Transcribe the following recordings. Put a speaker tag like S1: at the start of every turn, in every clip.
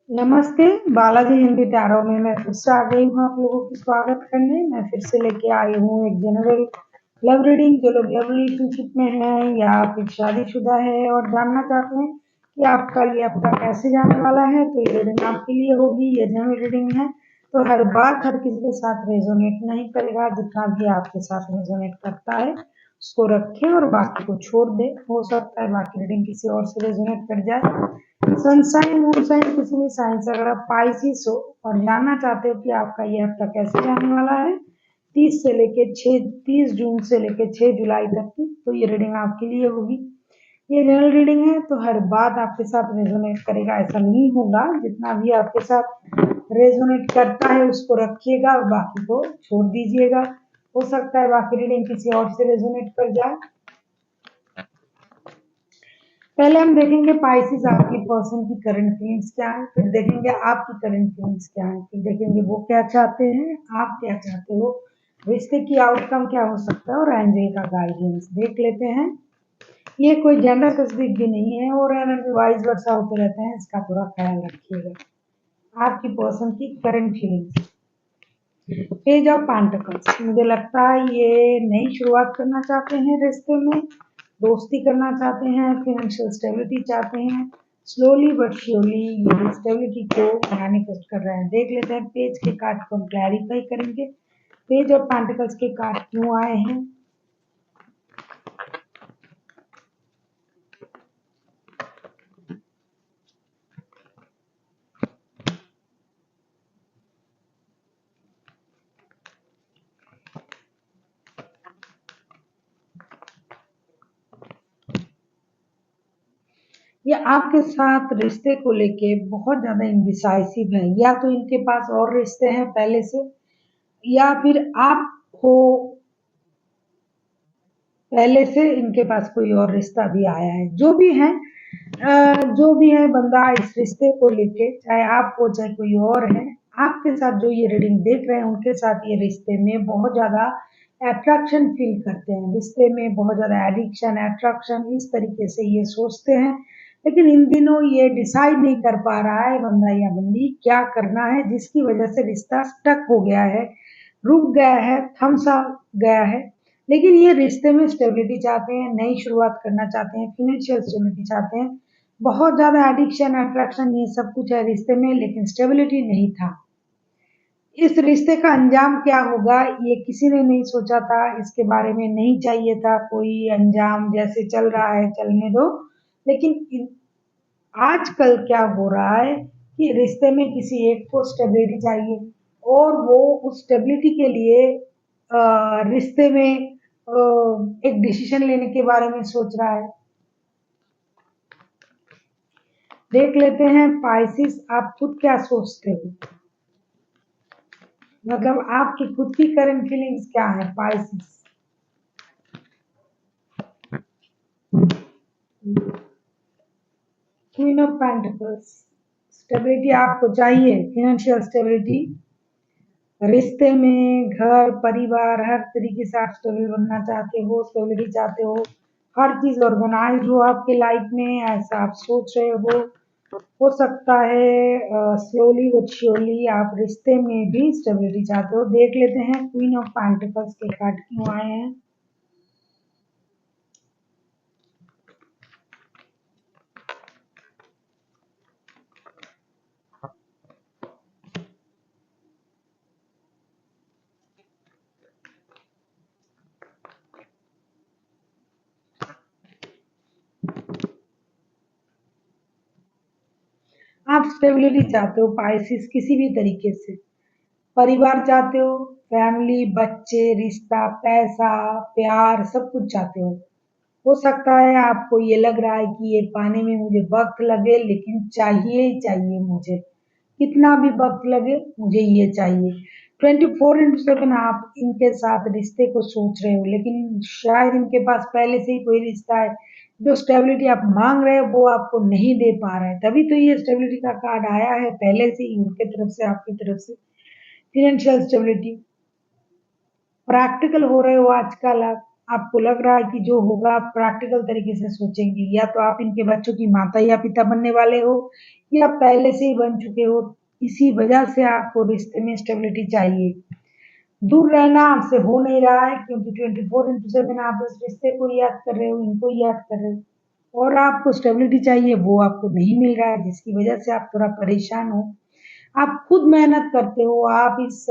S1: नमस्ते, बालाजी हिंदी टैरो में मैं फिर से आ गई हूँ आप लोगों की स्वागत करने। मैं फिर से लेके आई हूँ एक जनरल लव रीडिंग। जो लोग लव रिलेशनशिप में हैं या फिर शादीशुदा है और जानना चाहते हैं कि आपका ये हफ्ता कैसे जाने वाला है, तो ये रीडिंग आपके लिए होगी। ये जनरल रीडिंग है, तो हर बात हर किसी के साथ रेजोनेट नहीं करेगा। जितना भी आपके साथ रेजोनेट करता है उसको रखें और बाकी को छोड़ दे। हो सकता है बाकी रीडिंग किसी और से रेजोनेट कर जाए। सनसाइन मून साइन किसी भी साइन से अगर आप पाइसिस हो और जानना चाहते हो कि आपका ये हफ्ता कैसे जाने वाला है 30 जून से लेके 6 जुलाई तक की, तो ये रीडिंग आपके लिए होगी। ये जनरल रीडिंग है, तो हर बात आपके साथ रेजोनेट करेगा ऐसा नहीं होगा। जितना भी आपके साथ रेजोनेट करता है उसको रखिएगा और बाकी को छोड़ दीजिएगा। हो सकता है बाकी रीडिंग किसी और से रेजोनेट कर जाए। पहले हम देखेंगे पाइसिस आपकी पर्सन की करंट फीलिंग्स क्या है, फिर देखेंगे आपकी करंट फीलिंग्स क्या है, फिर देखेंगे वो क्या चाहते हैं, आप क्या चाहते हो, रिश्ते की आउटकम क्या हो सकता है और एंजल का गाइडेंस देख लेते हैं। ये कोई जेंडर स्पेसिफिक भी नहीं है और एनर्जी वाइज वर्षा होते रहते हैं, इसका पूरा ख्याल रखिएगा। आपकी पर्सन की current feelings. Page of pentacles, मुझे लगता है ये नई शुरुआत करना चाहते हैं रिश्ते में, दोस्ती करना चाहते हैं, फाइनेंशियल स्टेबिलिटी चाहते हैं। स्लोली बट श्योरली ये स्टेबिलिटी को मैनिफेस्ट कर रहे हैं। देख लेते हैं पेज के कार्ड को हम क्लैरिफाई करेंगे। पेज ऑफ पेंटिकल्स के कार्ड क्यों आए हैं। ये आपके साथ रिश्ते को लेके बहुत ज्यादा इंडिसाइसिव है, या तो इनके पास और रिश्ते हैं पहले से, या फिर आप हो पहले से इनके पास कोई और रिश्ता भी आया है। जो भी है बंदा इस रिश्ते को लेके, चाहे आप हो चाहे कोई और है, आपके साथ जो ये रीडिंग देख रहे हैं उनके साथ ये रिश्ते में बहुत ज्यादा अट्रैक्शन फील करते हैं। रिश्ते में बहुत ज्यादा एडिक्शन अट्रैक्शन इस तरीके से ये सोचते हैं, लेकिन इन दिनों ये डिसाइड नहीं कर पा रहा है बंदा या बंदी क्या करना है, जिसकी वजह से रिश्ता स्टक हो गया है, रुक गया है, थमसा गया है। लेकिन ये रिश्ते में स्टेबिलिटी चाहते हैं, नई शुरुआत करना चाहते हैं, फाइनेंशियल स्टेबिलिटी चाहते हैं। बहुत ज्यादा एडिक्शन अट्रैक्शन ये सब कुछ है रिश्ते में, लेकिन स्टेबिलिटी नहीं था। इस रिश्ते का अंजाम क्या होगा ये किसी ने नहीं सोचा था, इसके बारे में नहीं चाहिए था कोई अंजाम। जैसे चल रहा है चलने दो। लेकिन आजकल क्या हो रहा है कि रिश्ते में किसी एक को स्टेबिलिटी चाहिए और वो उस स्टेबिलिटी के लिए रिश्ते में एक डिसीजन लेने के बारे में सोच रहा है। देख लेते हैं पाइसिस आप खुद क्या सोचते हो, मतलब आपकी खुद की करंट फीलिंग्स क्या है Pisces. Queen of pentacles, stability आपको चाहिए, फाइनेंशियल स्टेबिलिटी। रिश्ते में घर परिवार हर तरीके से आप स्टेबल बनना चाहते हो, स्टेबिलिटी चाहते हो, हर चीज ऑर्गेनाइज हो आपके लाइफ में, ऐसा आप सोच रहे हो सकता है स्लोली बट श्योरली आप रिश्ते में भी स्टेबिलिटी चाहते हो। देख लेते हैं क्वीन ऑफ पेंटिकल्स के कार्ड क्यों आए हैं। आप स्टेबिलिटी चाहते हो पाइसिस किसी भी तरीके से, परिवार चाहते हो, फैमिली बच्चे रिश्ता पैसा प्यार सब कुछ चाहते हो सकता है आपको ये लग रहा है कि ये पाने में मुझे वक्त लगे, लेकिन चाहिए ही चाहिए मुझे, कितना भी वक्त लगे मुझे ये चाहिए। 24/7 आप इनके साथ रिश्ते को सोच रहे हो, लेकिन शायद इनके पास पहले से ही कोई रिश्ता है। जो स्टेबिलिटी आप मांग रहे हो वो आपको नहीं दे पा रहा है, तभी तो ये स्टेबिलिटी का कार्ड आया है पहले से ही उनके तरफ से आपकी तरफ से। फाइनेंशियल स्टेबिलिटी, प्रैक्टिकल हो रहे हो आजकल आप, आपको लग रहा है कि जो होगा आप प्रैक्टिकल तरीके से सोचेंगे, या तो आप इनके बच्चों की माता या पिता बनने वाले हो या पहले से ही बन चुके हो। इसी वजह से आपको रिश्ते में स्टेबिलिटी चाहिए। दूर रहना आपसे हो नहीं रहा है, क्योंकि 24/7 आप इस रिश्ते को याद कर रहे हो, इनको याद कर रहे हो, और आपको स्टेबिलिटी चाहिए, वो आपको नहीं मिल रहा है, जिसकी वजह से आप थोड़ा परेशान हो। आप खुद मेहनत करते हो, आप इस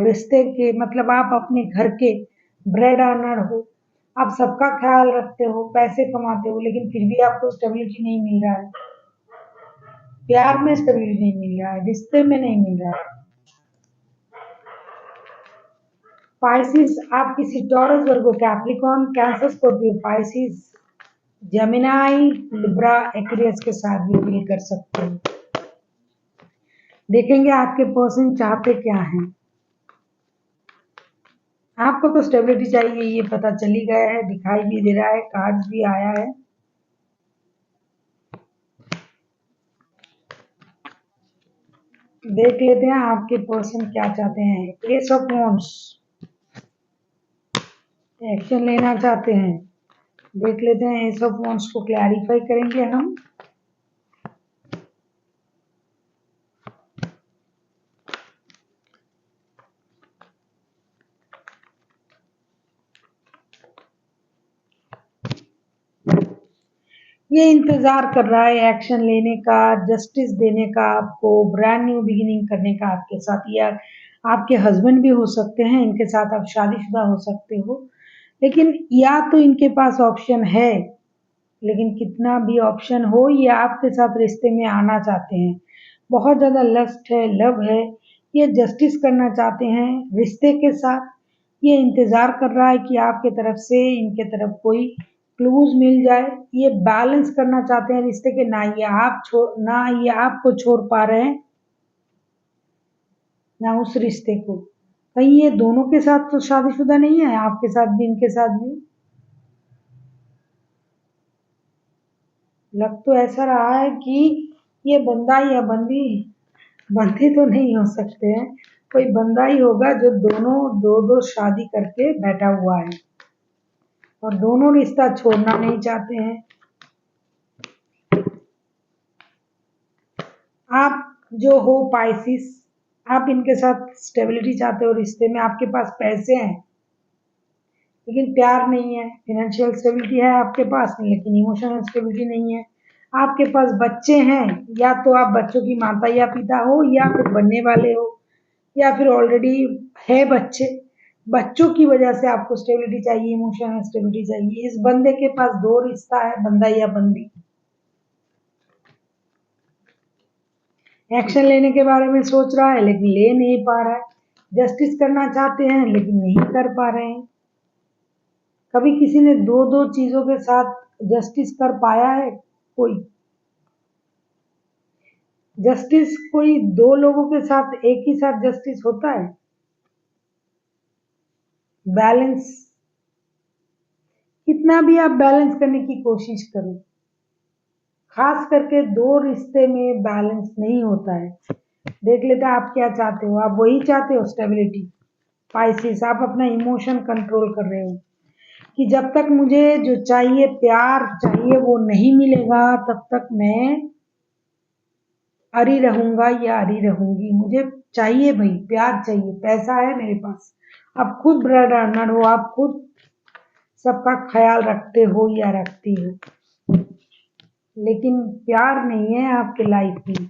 S1: रिश्ते के मतलब आप अपने घर के ब्रेड अर्नर हो, आप सबका ख्याल रखते हो, पैसे कमाते हो, लेकिन फिर भी आपको स्टेबिलिटी नहीं मिल रहा है, प्यार में स्टेबिलिटी नहीं मिल रहा है, रिश्ते में नहीं मिल रहा है। पाइसिस आप किसी Taurus, Virgo, Capricorn, Cancer, Scorpio, Pisces, Gemini, Libra, Aquarius के साथ भी डील कर सकते हैं। देखेंगे आपके पर्सन चाहते क्या हैं। आपको तो स्टेबिलिटी चाहिए, ये पता चल ही गया है, दिखाई भी दे रहा है, कार्ड्स भी आया है। देख लेते हैं आपके पर्सन क्या चाहते हैं। एस ऑफ वॉन्ड्स, एक्शन लेना चाहते हैं। देख लेते हैं, एस ऑफ वॉन्ड्स को क्लैरिफाई करेंगे हम। ये इंतजार कर रहा है एक्शन लेने का, जस्टिस देने का, आपको ब्रांड न्यू बिगिनिंग करने का आपके साथ, या आपके हस्बैंड भी हो सकते हैं, इनके साथ आप शादीशुदा हो सकते हो। लेकिन या तो इनके पास ऑप्शन है, लेकिन कितना भी ऑप्शन हो, ये आपके साथ रिश्ते में आना चाहते हैं। बहुत ज़्यादा लस्ट है, लव है, ये जस्टिस करना चाहते हैं रिश्ते के साथ। ये इंतज़ार कर रहा है कि आपके तरफ से इनके तरफ कोई क्लूज मिल जाए। ये बैलेंस करना चाहते हैं रिश्ते के, ना ये आपको छोड़ पा रहे हैं, ना उस रिश्ते को। कहीं ये दोनों के साथ तो शादीशुदा नहीं है, आपके साथ भी इनके साथ भी। लग तो ऐसा रहा है कि ये बंदा या बंदी, बंदी तो नहीं हो सकते हैं, कोई बंदा ही होगा जो दोनों दो दो शादी करके बैठा हुआ है, और दोनों रिश्ता छोड़ना नहीं चाहते हैं। आप जो हो पाइसिस, आप इनके साथ स्टेबिलिटी चाहते हो रिश्ते में, आपके पास पैसे हैं लेकिन प्यार नहीं है। फाइनेंशियल स्टेबिलिटी है आपके पास, लेकिन इमोशनल स्टेबिलिटी नहीं है। आपके पास बच्चे हैं, या तो आप बच्चों की माता या पिता हो, या फिर बनने वाले हो, या फिर ऑलरेडी है बच्चे। बच्चों की वजह से आपको स्टेबिलिटी चाहिए, इमोशनल स्टेबिलिटी चाहिए। इस बंदे के पास दो रिश्ता है, बंदा या बंदी। एक्शन लेने के बारे में सोच रहा है लेकिन ले नहीं पा रहा है। जस्टिस करना चाहते हैं लेकिन नहीं कर पा रहे हैं। कभी किसी ने दो दो चीजों के साथ जस्टिस कर पाया है? कोई जस्टिस, कोई दो लोगों के साथ एक ही साथ जस्टिस होता है? बैलेंस, कितना भी आप बैलेंस करने की कोशिश करो, खास करके दो रिश्ते में बैलेंस नहीं होता है। देख लेते हैं आप क्या चाहते हो। आप वही चाहते हो, स्टेबिलिटी। पाइसिस, आप अपना इमोशन कंट्रोल कर रहे हो कि जब तक मुझे जो चाहिए, प्यार चाहिए, वो नहीं मिलेगा, तब तक मैं अड़ी रहूंगा या अड़ी रहूंगी। मुझे चाहिए भाई, प्यार चाहिए, पैसा है मेरे पास, आप खुद ब्रेड अर्नर हो, आप खुद सबका ख्याल रखते हो या रखती हो, लेकिन प्यार नहीं है आपके लाइफ में।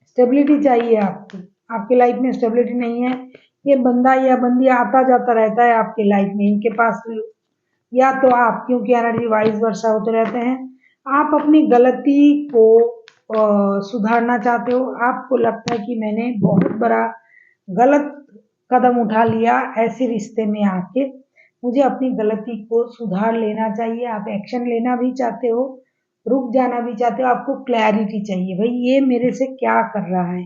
S1: स्टेबिलिटी चाहिए आपको, आपके लाइफ में स्टेबिलिटी नहीं है। ये बंदा या बंदी आता जाता रहता है आपके लाइफ में, इनके पास, या तो आप, क्योंकि एनर्जी वाइज वर्षा होते रहते हैं, आप अपनी गलती को सुधारना चाहते हो। आपको लगता है कि मैंने बहुत बड़ा गलत कदम उठा लिया ऐसे रिश्ते में आके, मुझे अपनी गलती को सुधार लेना चाहिए। आप एक्शन लेना भी चाहते हो, रुक जाना भी चाहते हो, आपको क्लैरिटी चाहिए भाई, ये मेरे से क्या कर रहा है,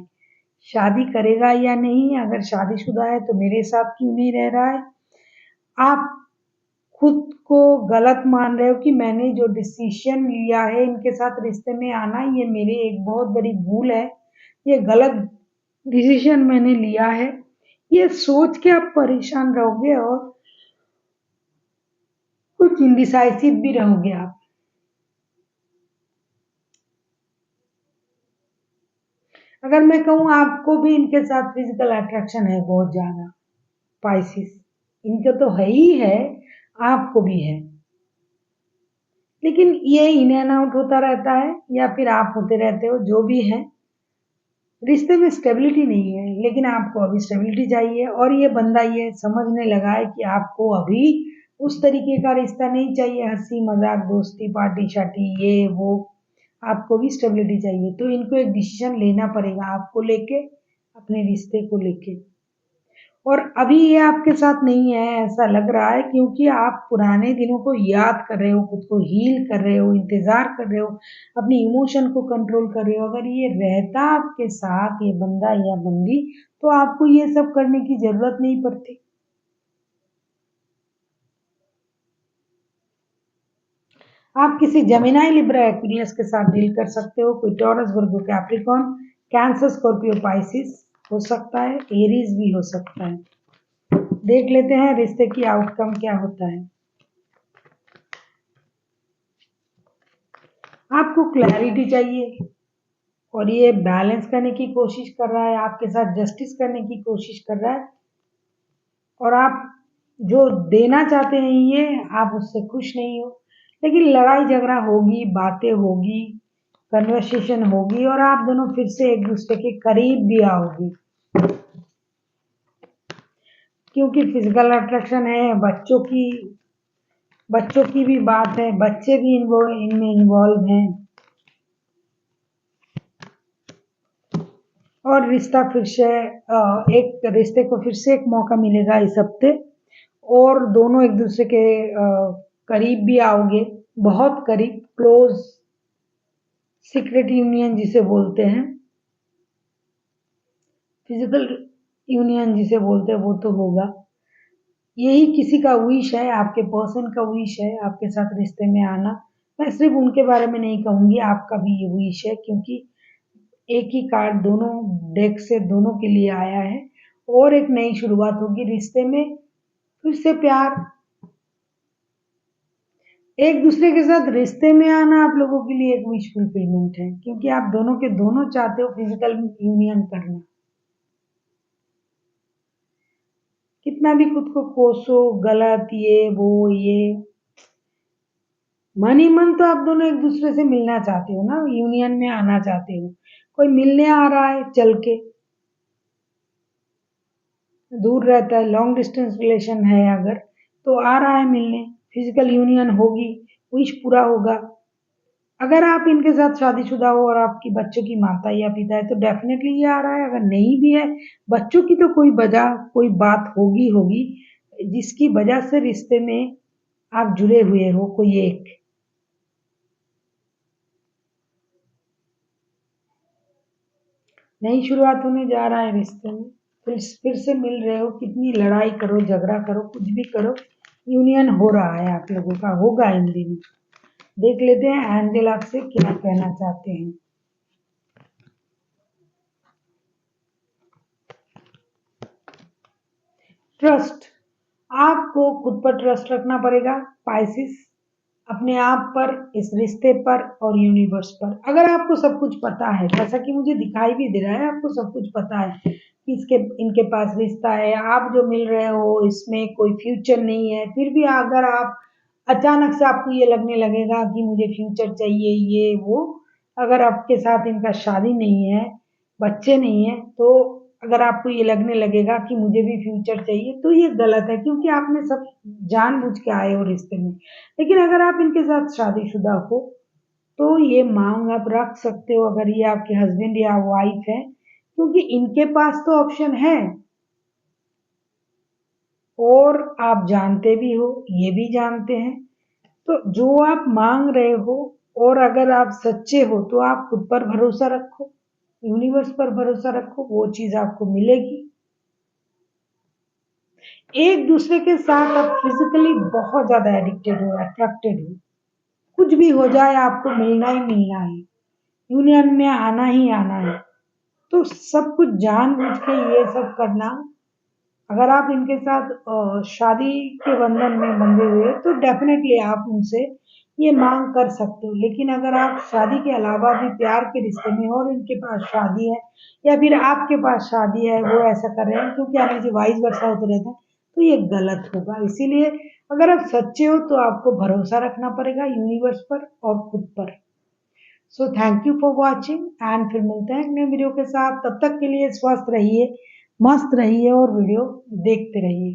S1: शादी करेगा या नहीं, अगर शादीशुदा है तो मेरे साथ क्यों नहीं रह रहा है। आप खुद को गलत मान रहे हो कि मैंने जो डिसीजन लिया है इनके साथ रिश्ते में आना, ये मेरी एक बहुत बड़ी भूल है, ये गलत डिसीजन मैंने लिया है, ये सोच के आप परेशान रहोगे और कुछ इंडिसाइसिव भी रहोगे आप। अगर मैं कहूँ आपको भी इनके साथ फिजिकल अट्रैक्शन है बहुत ज्यादा, स्पाइसेस इनका तो है ही है, आपको भी है, लेकिन ये इन एंड आउट होता रहता है या फिर आप होते रहते हो, जो भी है। रिश्ते में स्टेबिलिटी नहीं है, लेकिन आपको अभी स्टेबिलिटी चाहिए और ये बंदा ये समझने लगा है कि आपको अभी उस तरीके का रिश्ता नहीं चाहिए, हंसी मजाक दोस्ती पार्टी शार्टी ये वो, आपको भी स्टेबिलिटी चाहिए। तो इनको एक डिसीजन लेना पड़ेगा आपको लेके, अपने रिश्ते को लेके। और अभी ये आपके साथ नहीं है ऐसा लग रहा है, क्योंकि आप पुराने दिनों को याद कर रहे हो, खुद को हील कर रहे हो, इंतजार कर रहे हो, अपनी इमोशन को कंट्रोल कर रहे हो। अगर ये रहता आपके साथ ये बंदा या बंदी, तो आपको ये सब करने की जरूरत नहीं पड़ती। आप किसी जेमिनी लिब्रा एक्वेरियस के साथ डील कर सकते हो, कोई taurus Virgo Capricorn Cancer Scorpio Pisces हो सकता है, एरीज भी हो सकता है। देख लेते हैं रिश्ते की आउटकम क्या होता है। आपको क्लैरिटी चाहिए और ये बैलेंस करने की कोशिश कर रहा है, आपके साथ जस्टिस करने की कोशिश कर रहा है, और आप जो देना चाहते हैं ये आप उससे खुश नहीं हो। लेकिन लड़ाई झगड़ा होगी, बातें होगी, कन्वर्सेशन होगी और आप दोनों फिर से एक दूसरे के करीब भी आओगे, क्योंकि फिजिकल अट्रैक्शन है, बच्चों की भी बात है, बच्चे भी इनमें इन्वॉल्व हैं और रिश्ता फिर से एक रिश्ते को फिर से एक मौका मिलेगा इस हफ्ते, और दोनों एक दूसरे के करीब भी आओगे, बहुत करीब, क्लोज, सीक्रेट यूनियन जिसे बोलते हैं, फिजिकल यूनियन जिसे बोलते हैं, वो तो होगा। यही किसी का विश है, आपके पर्सन का विश है आपके साथ रिश्ते में आना। मैं सिर्फ उनके बारे में नहीं कहूंगी, आपका भी ये विश है, क्योंकि एक ही कार्ड दोनों डेक से दोनों के लिए आया है, और एक नई शुरुआत होगी रिश्ते में, फिर से प्यार, एक दूसरे के साथ रिश्ते में आना आप लोगों के लिए एक विश फुलफिलमेंट है, क्योंकि आप दोनों के दोनों चाहते हो फिजिकल यूनियन करना। कितना भी खुद को कोसो, गलत ये वो ये, मन ही मन तो आप दोनों एक दूसरे से मिलना चाहते हो ना, यूनियन में आना चाहते हो। कोई मिलने आ रहा है चल के, दूर रहता है, लॉन्ग डिस्टेंस रिलेशन है अगर, तो आ रहा है मिलने, फिजिकल यूनियन होगी, विश पूरा होगा। अगर आप इनके साथ शादीशुदा हो और आपकी बच्चों की माता या पिता है तो डेफिनेटली ये आ रहा है। अगर नहीं भी है, बच्चों की तो कोई वजह कोई बात होगी होगी जिसकी वजह से रिश्ते में आप जुड़े हुए हो, कोई एक। नई शुरुआत होने जा रहा है रिश्ते में, फिर से मिल रहे हो, कितनी लड़ाई करो झगड़ा करो कुछ भी करो, यूनियन हो रहा है आप लोगों का, होगा इन दिनों। देख लेते हैं एंजल आपसे क्या कहना चाहते हैं। ट्रस्ट, आपको खुद पर ट्रस्ट रखना पड़ेगा पाइसिस, अपने आप पर, इस रिश्ते पर और यूनिवर्स पर। अगर आपको सब कुछ पता है, जैसा कि मुझे दिखाई भी दे रहा है आपको सब कुछ पता है कि इसके इनके पास रिश्ता है, आप जो मिल रहे हो इसमें कोई फ्यूचर नहीं है, फिर भी अगर आप अचानक से आपको ये लगने लगेगा कि मुझे फ्यूचर चाहिए ये वो, अगर आपके साथ इनका शादी नहीं है, बच्चे नहीं है, तो अगर आपको ये लगने लगेगा कि मुझे भी फ्यूचर चाहिए, तो ये गलत है, क्योंकि आपने सब जानबूझ के आए हो रिश्ते में। लेकिन अगर आप इनके साथ शादीशुदा हो तो ये मांग आप रख सकते हो, अगर ये आपके हस्बैंड या वाइफ है, क्योंकि इनके पास तो ऑप्शन है, और आप जानते भी हो ये भी जानते हैं। तो जो आप मांग रहे हो, और अगर आप सच्चे हो तो आप खुद पर भरोसा रखो, यूनिवर्स पर भरोसा रखो, वो चीज आपको मिलेगी। एक दूसरे के साथ आप फिजिकली बहुत ज्यादा एडिक्टेड हो, अट्रैक्टेड हो, कुछ भी हो जाए आपको मिलना ही मिलना है, यूनियन में आना ही आना है। तो सब कुछ जानबूझ के ये सब करना अगर आप इनके साथ शादी के बंधन में बंधे हुए तो डेफिनेटली आप उनसे ये मांग कर सकते हो। लेकिन अगर आप शादी के अलावा भी प्यार के रिश्ते में हो और इनके पास शादी है या फिर आपके पास शादी है, वो ऐसा कर रहे हैं, क्योंकि हमें जो वाइस वर्षा होते रहता है, तो ये गलत होगा। इसीलिए अगर आप सच्चे हो तो आपको भरोसा रखना पड़ेगा यूनिवर्स पर और खुद पर। So thank you for watching and फिर मिलते हैं एक नए वीडियो के साथ। तब तक के लिए स्वस्थ रहिए, मस्त रहिए और वीडियो देखते रहिए।